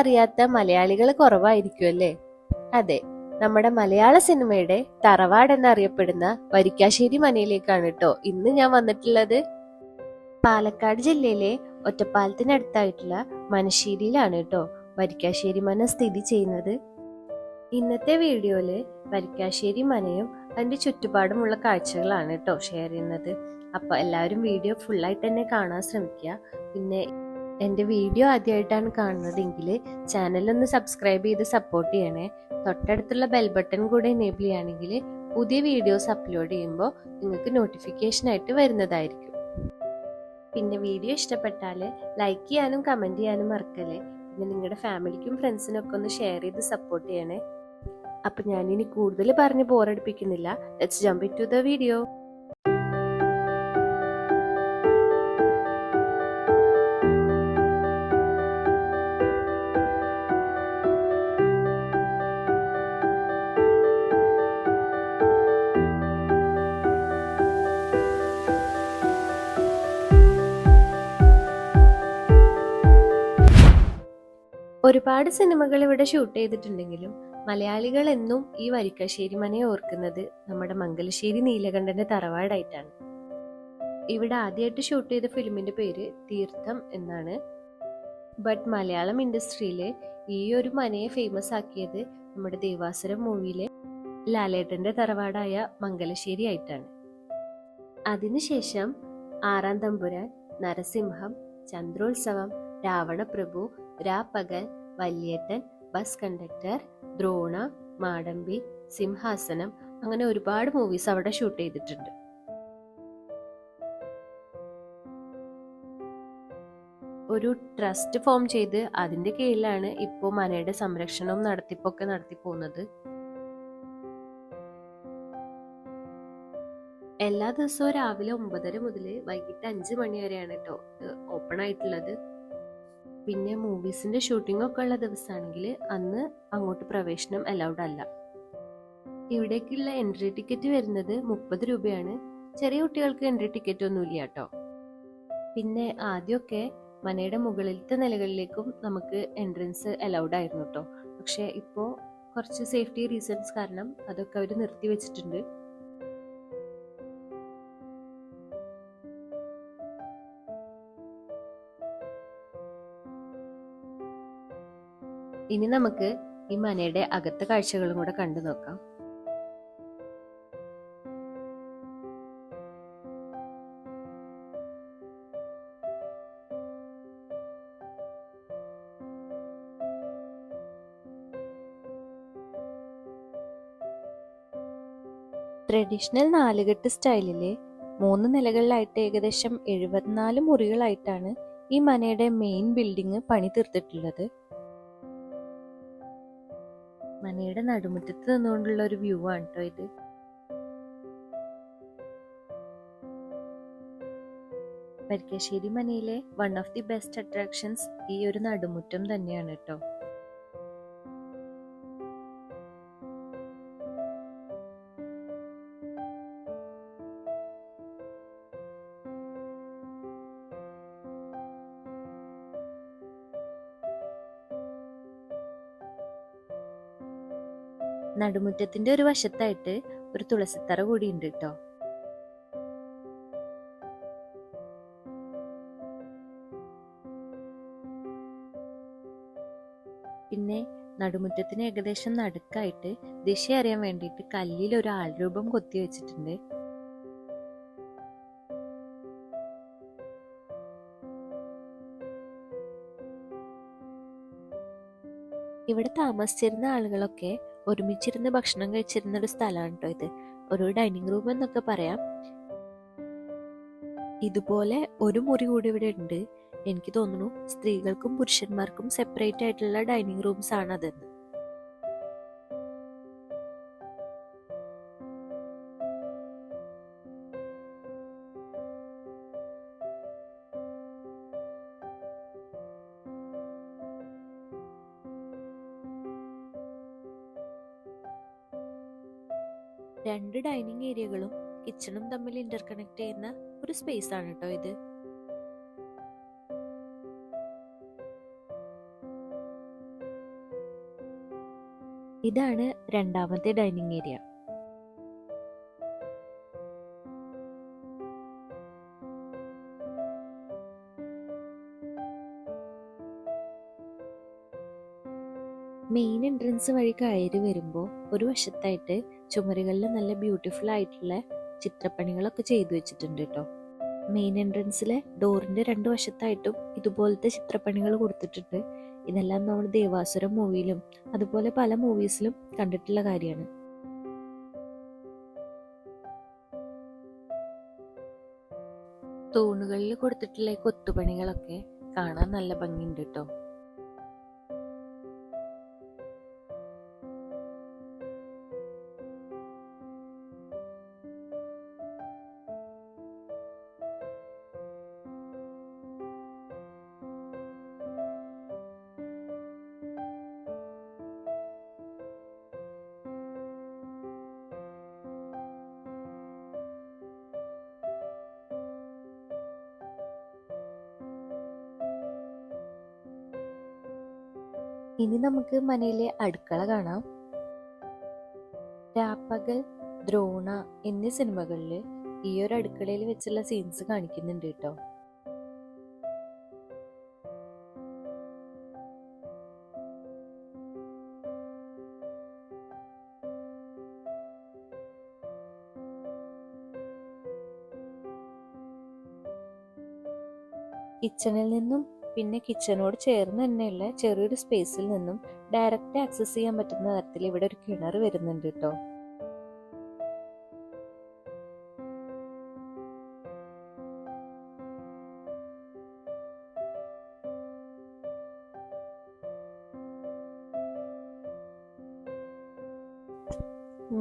അറിയാത്ത മലയാളികൾ കുറവായിരിക്കും അല്ലേ? അതെ, നമ്മുടെ മലയാള സിനിമയുടെ തറവാട് എന്നറിയപ്പെടുന്ന വരിക്കാശ്ശേരി മനയിലേക്കാണ് കേട്ടോ ഇന്ന് ഞാൻ വന്നിട്ടുള്ളത്. പാലക്കാട് ജില്ലയിലെ ഒറ്റപ്പാലത്തിനടുത്തായിട്ടുള്ള മനശ്ശേരിയിലാണ് കേട്ടോ വരിക്കാശ്ശേരി മന സ്ഥിതി ചെയ്യുന്നത്. ഇന്നത്തെ വീഡിയോയില് വരിക്കാശ്ശേരി മനയും അതിന്റെ ചുറ്റുപാടുമുള്ള കാഴ്ചകളാണ് കേട്ടോ ഷെയർ ചെയ്യുന്നത്. അപ്പൊ എല്ലാവരും വീഡിയോ ഫുള്ളായിട്ട് തന്നെ കാണാൻ ശ്രമിക്കുക. പിന്നെ എൻ്റെ വീഡിയോ ആദ്യമായിട്ടാണ് കാണുന്നതെങ്കിൽ ചാനലൊന്ന് സബ്സ്ക്രൈബ് ചെയ്ത് സപ്പോർട്ട് ചെയ്യണേ. തൊട്ടടുത്തുള്ള ബെൽ ബട്ടൺ കൂടെ എനേബിൾ ചെയ്യുകയാണെങ്കിൽ പുതിയ വീഡിയോസ് അപ്ലോഡ് ചെയ്യുമ്പോൾ നിങ്ങൾക്ക് നോട്ടിഫിക്കേഷൻ ആയിട്ട് വരുന്നതായിരിക്കും. പിന്നെ വീഡിയോ ഇഷ്ടപ്പെട്ടാൽ ലൈക്ക് ചെയ്യാനും കമൻറ്റ് ചെയ്യാനും മറക്കല്ലേ. പിന്നെ നിങ്ങളുടെ ഫാമിലിക്കും ഫ്രണ്ട്സിനും ഒക്കെ ഒന്ന് ഷെയർ ചെയ്ത് സപ്പോർട്ട് ചെയ്യണേ. അപ്പം ഞാനിനി കൂടുതൽ പറഞ്ഞ് ബോറടിപ്പിക്കുന്നില്ല. Let's jump into the video. ഒരുപാട് സിനിമകൾ ഇവിടെ ഷൂട്ട് ചെയ്തിട്ടുണ്ടെങ്കിലും മലയാളികൾ എന്നും ഈ വരിക്കാശ്ശേരി മനയെ ഓർക്കുന്നത് നമ്മുടെ മംഗലശ്ശേരി നീലകണ്ഠന്റെ തറവാടായിട്ടാണ്. ഇവിടെ ആദ്യമായിട്ട് ഷൂട്ട് ചെയ്ത ഫിലിമിന്റെ പേര് തീർത്ഥം എന്നാണ്. ബട്ട് മലയാളം ഇൻഡസ്ട്രിയില് ഈ ഒരു മനയെ ഫേമസ് ആക്കിയത് നമ്മുടെ ദേവാസുരം മൂവിയിലെ ലാലേട്ടന്റെ തറവാടായ മംഗലശ്ശേരി ആയിട്ടാണ്. അതിനുശേഷം ആറാം തമ്പുരാൻ, നരസിംഹം, ചന്ദ്രോത്സവം, രാവണപ്രഭു, രാപ്പകൽ, വല്യേട്ടൻ, ബസ് കണ്ടക്ടർ, ദ്രോണ, മാടമ്പി, സിംഹാസനം, അങ്ങനെ ഒരുപാട് മൂവീസ് അവിടെ ഷൂട്ട് ചെയ്തിട്ടുണ്ട്. ഒരു ട്രസ്റ്റ് ഫോം ചെയ്ത് അതിന്റെ കീഴിലാണ് ഇപ്പോൾ മനയുടെ സംരക്ഷണവും നടത്തിപ്പൊക്കെ നടത്തി പോകുന്നത്. എല്ലാ ദിവസവും രാവിലെ 9:30 മുതൽ വൈകിട്ട് 5 മണി വരെയാണ് കേട്ടോ ഓപ്പൺ ആയിട്ടുള്ളത്. പിന്നെ മൂവീസിന്റെ ഷൂട്ടിംഗ് ഒക്കെ ഉള്ള ദിവസമാണെങ്കിൽ അന്ന് അങ്ങോട്ട് പ്രവേശനം അലൗഡ് അല്ല. ഇവിടേക്കുള്ള എൻട്രി ടിക്കറ്റ് വരുന്നത് 30 രൂപയാണ്. ചെറിയ കുട്ടികൾക്ക് എൻട്രി ടിക്കറ്റ് ഒന്നുമില്ല കേട്ടോ. പിന്നെ ആദ്യമൊക്കെ മനയുടെ മുകളിലത്തെ നിലകളിലേക്കും നമുക്ക് എൻട്രൻസ് അലൗഡ് ആയിരുന്നു കേട്ടോ. പക്ഷെ ഇപ്പോൾ കുറച്ച് സേഫ്റ്റി റീസൺസ് കാരണം അതൊക്കെ അവർ നിർത്തി വെച്ചിട്ടുണ്ട്. ഇനി നമുക്ക് ഈ മനയുടെ അകത്തെ കാഴ്ചകളും കൂടെ കണ്ടു നോക്കാം. ട്രഡീഷണൽ നാലുകെട്ട് സ്റ്റൈലിലെ 3 നിലകളിലായിട്ട് ഏകദേശം 74 മുറികളായിട്ടാണ് ഈ മനയുടെ മെയിൻ ബിൽഡിംഗ് പണി തീർത്തിട്ടുള്ളത്. മനയുടെ നടുമുറ്റത്ത് നിന്നുകൊണ്ടുള്ള ഒരു വ്യൂ ആണ് കേട്ടോ ഇത്. വരിക്കാശ്ശേരി മനയിലെ one of the best attractions ഈ ഒരു നടുമുറ്റം തന്നെയാണ് കേട്ടോ. നടുമുറ്റത്തിന്റെ ഒരു വശത്തായിട്ട് ഒരു തുളസിത്തറ കൂടി ഉണ്ട് കേട്ടോ. പിന്നെ നടുമുറ്റത്തിന് ഏകദേശം നടുക്കായിട്ട് ദിശ അറിയാൻ വേണ്ടിയിട്ട് കല്ലിൽ ഒരു ആൾരൂപം കൊത്തി വെച്ചിട്ടുണ്ട്. ഇവിടെ താമസിച്ചിരുന്ന ആളുകളൊക്കെ ഒരുമിച്ചിരുന്ന് ഭക്ഷണം കഴിച്ചിരുന്ന ഒരു സ്ഥലമാണ് കേട്ടോ ഇത്. ഒരു ഡൈനിങ് റൂം എന്നൊക്കെ പറയാം. ഇതുപോലെ ഒരു മുറി കൂടി ഇവിടെ ഉണ്ട്. എനിക്ക് തോന്നുന്നു സ്ത്രീകൾക്കും പുരുഷന്മാർക്കും സെപ്പറേറ്റ് ആയിട്ടുള്ള ഡൈനിങ് റൂംസ് ആണ് അതെന്ന്. രണ്ട് ഡൈനിങ് ഏരിയകളും കിച്ചണും തമ്മിൽ ഇന്റർകണക്ട് ചെയ്യുന്ന ഒരു സ്പേസ് ആണ് കേട്ടോ ഇത്. ഇതാണ് രണ്ടാമത്തെ ഡൈനിങ് ഏരിയ. മെയിൻ എൻട്രൻസ് വഴി കയറി വരുമ്പോൾ ഒരു വശത്തായിട്ട് ചുമരുകളിൽ നല്ല ബ്യൂട്ടിഫുൾ ആയിട്ടുള്ള ചിത്രപ്പണികളൊക്കെ ചെയ്തു വെച്ചിട്ടുണ്ട് കേട്ടോ. മെയിൻ എൻട്രൻസിലെ ഡോറിന്റെ രണ്ടു വശത്തായിട്ടും ഇതുപോലത്തെ ചിത്രപ്പണികൾ കൊടുത്തിട്ടുണ്ട്. ഇതെല്ലാം നമ്മൾ ദേവാസുരം മൂവിയിലും അതുപോലെ പല മൂവീസിലും കണ്ടിട്ടുള്ള കാര്യമാണ്. തൂണുകളിൽ കൊടുത്തിട്ടുള്ള കൊത്തുപണികളൊക്കെ കാണാൻ നല്ല ഭംഗിയുണ്ട് കേട്ടോ. ഇനി നമുക്ക് മനയിലെ അടുക്കള കാണാം. രാപ്പകൽ, ദ്രോണ എന്നീ സിനിമകളിൽ ഈ ഒരു അടുക്കളയിൽ വെച്ചുള്ള സീൻസ് കാണിക്കുന്നുണ്ട് കേട്ടോ. കിച്ചണിൽ നിന്നും പിന്നെ കിച്ചണോട് ചേർന്ന് തന്നെയുള്ള ചെറിയൊരു സ്പേസിൽ നിന്നും ഡയറക്റ്റ് ആക്സസ് ചെയ്യാൻ പറ്റുന്ന തരത്തിൽ ഇവിടെ ഒരു കിണർ വരുന്നുണ്ട് കേട്ടോ.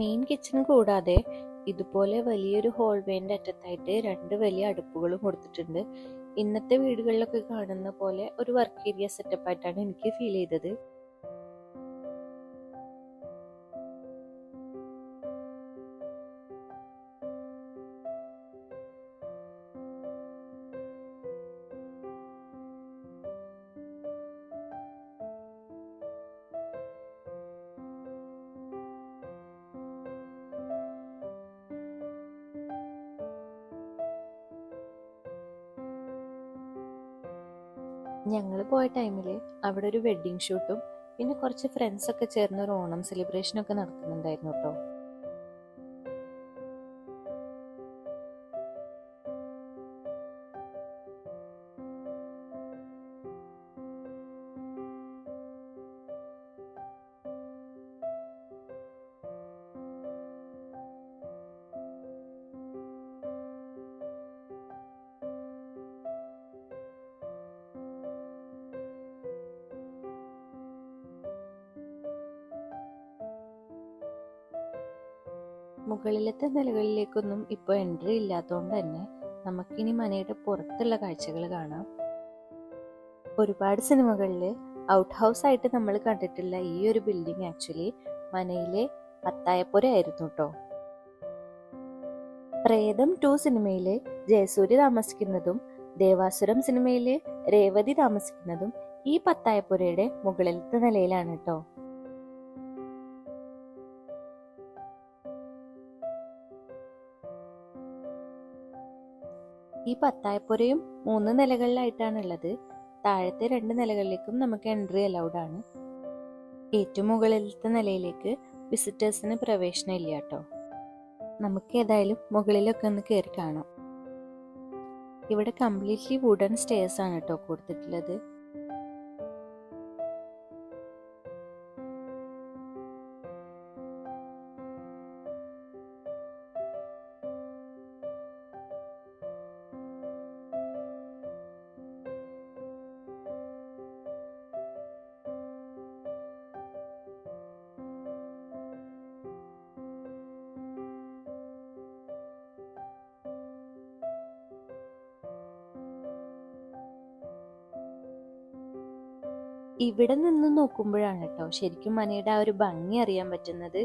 മെയിൻ കിച്ചൺ കൂടാതെ ഇതുപോലെ വലിയൊരു ഹോൾവേന്റെ അറ്റത്തായിട്ട് രണ്ട് വലിയ അടുപ്പുകളും കൊടുത്തിട്ടുണ്ട്. ഇന്നത്തെ വീടുകളിലൊക്കെ കാണുന്ന പോലെ ഒരു വർക്ക് ഏരിയ സെറ്റപ്പ് ആയിട്ടാണ് എനിക്ക് ഫീൽ ചെയ്തത്. ഞങ്ങൾ പോയ ടൈമിൽ അവിടെ ഒരു വെഡ്ഡിങ് ഷൂട്ടും പിന്നെ കുറച്ച് ഫ്രണ്ട്സ് ഒക്കെ ചേർന്ന് ഒരു ഓണം സെലിബ്രേഷൻ ഒക്കെ നടക്കുന്നുണ്ടായിരുന്നു കേട്ടോ. മുകളിലത്തെ നിലകളിലേക്കൊന്നും ഇപ്പോൾ എൻട്രി ഇല്ലാത്തതുകൊണ്ട് തന്നെ നമുക്കിനി മനയുടെ പുറത്തുള്ള കാഴ്ചകൾ കാണാം. ഒരുപാട് സിനിമകളിൽ ഔട്ട് ഹൗസ് ആയിട്ട് നമ്മൾ കണ്ടിട്ടുള്ള ഈ ഒരു ബിൽഡിംഗ് ആക്ച്വലി മനയിലെ പത്തായപ്പുര ആയിരുന്നു കേട്ടോ. പ്രേതം 2 സിനിമയിലെ ജയസൂര്യ താമസിക്കുന്നതും ദേവാസുരം സിനിമയിലെ രേവതി താമസിക്കുന്നതും ഈ പത്തായപ്പുരയുടെ മുകളിലത്തെ നിലയിലാണ് കേട്ടോ. ഈ പത്തായപ്പുരയും 3 നിലകളിലായിട്ടാണുള്ളത്. താഴത്തെ 2 നിലകളിലേക്കും നമുക്ക് എൻട്രി അലൗഡ് ആണ്. ഏറ്റവും മുകളിലത്തെ നിലയിലേക്ക് വിസിറ്റേഴ്സിന് പ്രവേശനം ഇല്ല കേട്ടോ. നമുക്ക് ഏതായാലും മുകളിലൊക്കെ ഒന്ന് കയറി കാണാം. ഇവിടെ കംപ്ലീറ്റ്ലി വുഡൻ സ്റ്റെയർസ് ആണ് കേട്ടോ കൊടുത്തിട്ടുള്ളത്. ഇവിടെ നിന്ന് നോക്കുമ്പോഴാണ് കേട്ടോ ശരിക്കും മനയുടെ ആ ഒരു ഭംഗി അറിയാൻ പറ്റുന്നത്.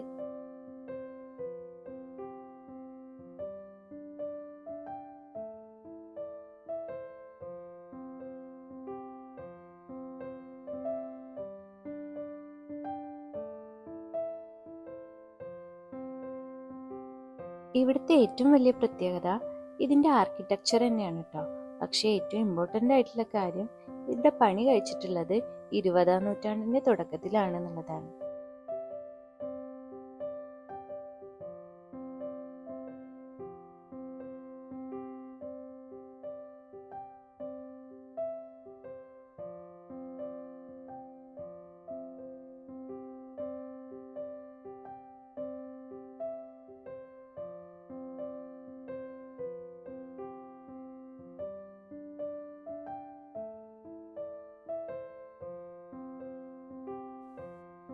ഇവിടുത്തെ ഏറ്റവും വലിയ പ്രത്യേകത ഇതിന്റെ ആർക്കിടെക്ചർ തന്നെയാണ് കേട്ടോ. പക്ഷേ ഏറ്റവും ഇമ്പോർട്ടൻ്റ് ആയിട്ടുള്ള കാര്യം ഇതിന്റെ പണി കഴിച്ചിട്ടുള്ളത് 20-ാം നൂറ്റാണ്ടിന്റെ തുടക്കത്തിലാണെന്നുള്ളതാണ്.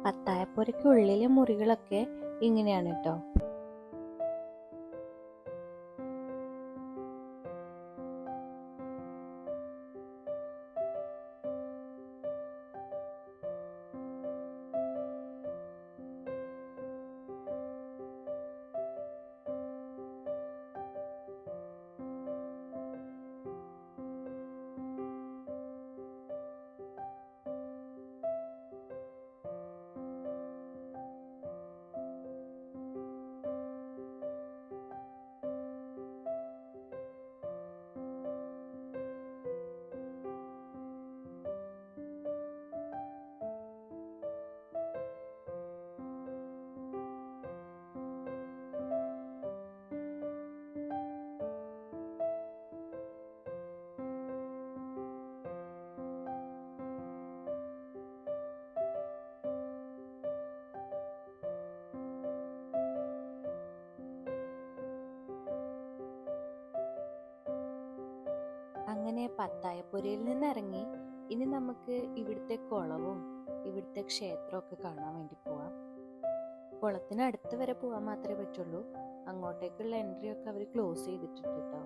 പത്തായപ്പുരയ്ക്കുള്ളിലെ മുറികളൊക്കെ ഇങ്ങനെയാണ് കേട്ടോ. അങ്ങനെ പത്തായപ്പുരയിൽ നിന്ന് ഇറങ്ങി ഇനി നമുക്ക് ഇവിടുത്തെ കുളവും ഇവിടുത്തെ ക്ഷേത്രമൊക്കെ കാണാൻ വേണ്ടി പോവാം. കുളത്തിന് അടുത്ത് വരെ പോവാൻ മാത്രമേ പറ്റുള്ളൂ. അങ്ങോട്ടേക്കുള്ള എൻട്രി ഒക്കെ അവർ ക്ലോസ് ചെയ്തിട്ടുണ്ട് കേട്ടോ.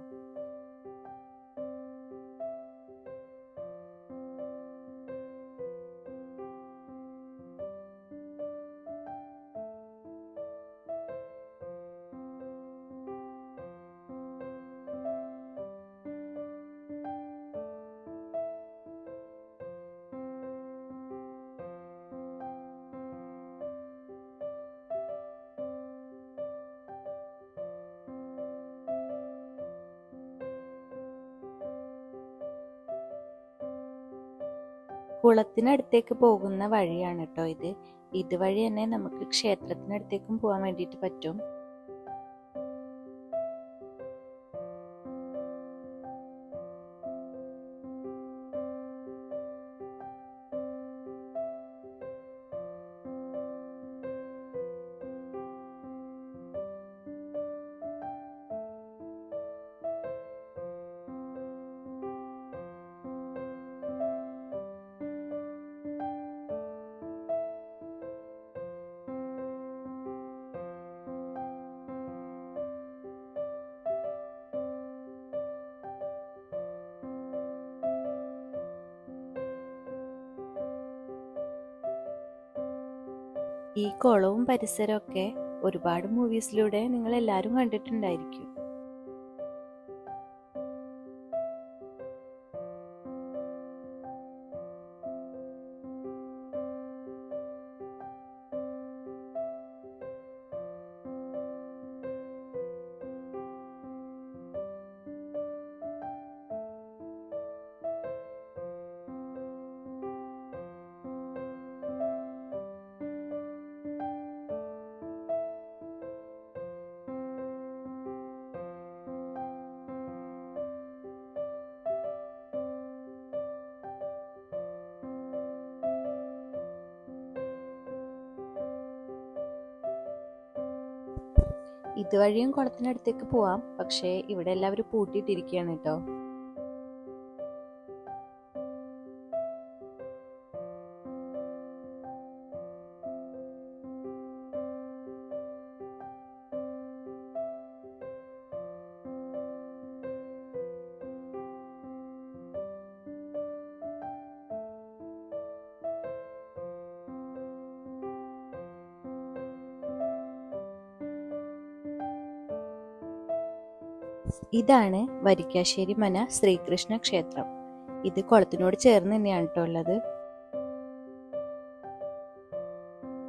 കുളത്തിനടുത്തേക്ക് പോകുന്ന വഴിയാണ് കേട്ടോ ഇത്. ഇതുവഴി തന്നെ നമുക്ക് ക്ഷേത്രത്തിനടുത്തേക്കും പോകാൻ വേണ്ടിയിട്ട് പറ്റും. ഈ കുളവും പരിസരമൊക്കെ ഒരുപാട് മൂവീസിലൂടെ നിങ്ങൾ എല്ലാവരും കണ്ടിട്ടുണ്ടായിരിക്കും. ഇതുവഴിയും കുളത്തിനടുത്തേക്ക് പോവാം, പക്ഷേ ഇവിടെ എല്ലാവരും പൂട്ടിയിട്ടിരിക്കുകയാണ് കേട്ടോ. ഇതാണ് വരിക്കാശ്ശേരി മന ശ്രീകൃഷ്ണ ക്ഷേത്രം. ഇത് കുളത്തിനോട് ചേർന്ന് തന്നെയാണ് കേട്ടോ ഉള്ളത്.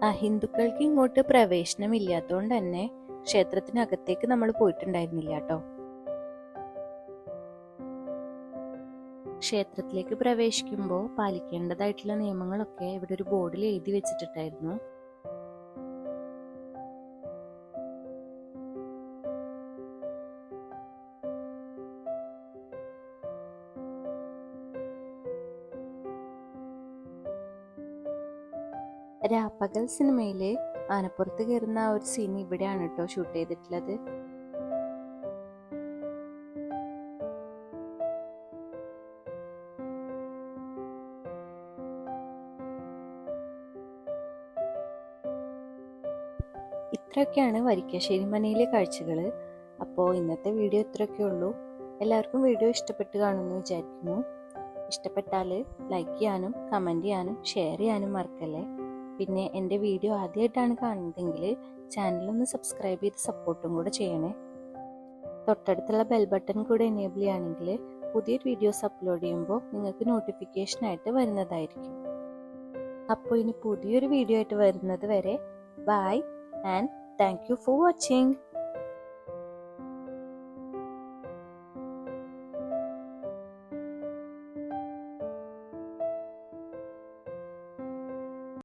അഹിന്ദുക്കൾക്ക് ഇങ്ങോട്ട് പ്രവേശനമില്ലാത്തതുകൊണ്ട് തന്നെ ക്ഷേത്രത്തിനകത്തേക്ക് നമ്മൾ പോയിട്ടുണ്ടായിരുന്നില്ല കേട്ടോ. ക്ഷേത്രത്തിലേക്ക് പ്രവേശിക്കുമ്പോൾ പാലിക്കേണ്ടതായിട്ടുള്ള നിയമങ്ങളൊക്കെ ഇവിടെ ഒരു ബോർഡിൽ എഴുതി വെച്ചിട്ടുണ്ടായിരുന്നു. രാപ്പകൽ സിനിമയില് ആനപ്പുറത്ത് കയറുന്ന ആ ഒരു സീൻ ഇവിടെയാണ് കേട്ടോ ഷൂട്ട് ചെയ്തിട്ടുള്ളത്. ഇത്രയൊക്കെയാണ് വരിക്കാശ്ശേരി മനയിലെ കാഴ്ചകൾ. അപ്പോൾ ഇന്നത്തെ വീഡിയോ ഇത്രയൊക്കെ ഉള്ളൂ. എല്ലാവർക്കും വീഡിയോ ഇഷ്ടപ്പെട്ട് കാണുമെന്ന് വിചാരിക്കുന്നു. ഇഷ്ടപ്പെട്ടാൽ ലൈക്ക് ചെയ്യാനും കമൻറ്റ് ചെയ്യാനും ഷെയർ ചെയ്യാനും മറക്കല്ലേ. പിന്നെ എൻ്റെ വീഡിയോ ആദ്യമായിട്ടാണ് കാണുന്നതെങ്കിൽ ചാനലൊന്ന് സബ്സ്ക്രൈബ് ചെയ്ത് സപ്പോർട്ടും കൂടെ ചെയ്യണേ. തൊട്ടടുത്തുള്ള ബെൽ ബട്ടൺ കൂടെ എനേബിൾ ചെയ്യുകയാണെങ്കിൽ പുതിയൊരു വീഡിയോസ് അപ്ലോഡ് ചെയ്യുമ്പോൾ നിങ്ങൾക്ക് നോട്ടിഫിക്കേഷനായിട്ട് വരുന്നതായിരിക്കും. അപ്പോൾ ഇനി പുതിയൊരു വീഡിയോ ആയിട്ട് വരുന്നത് വരെ by and thank you for watching.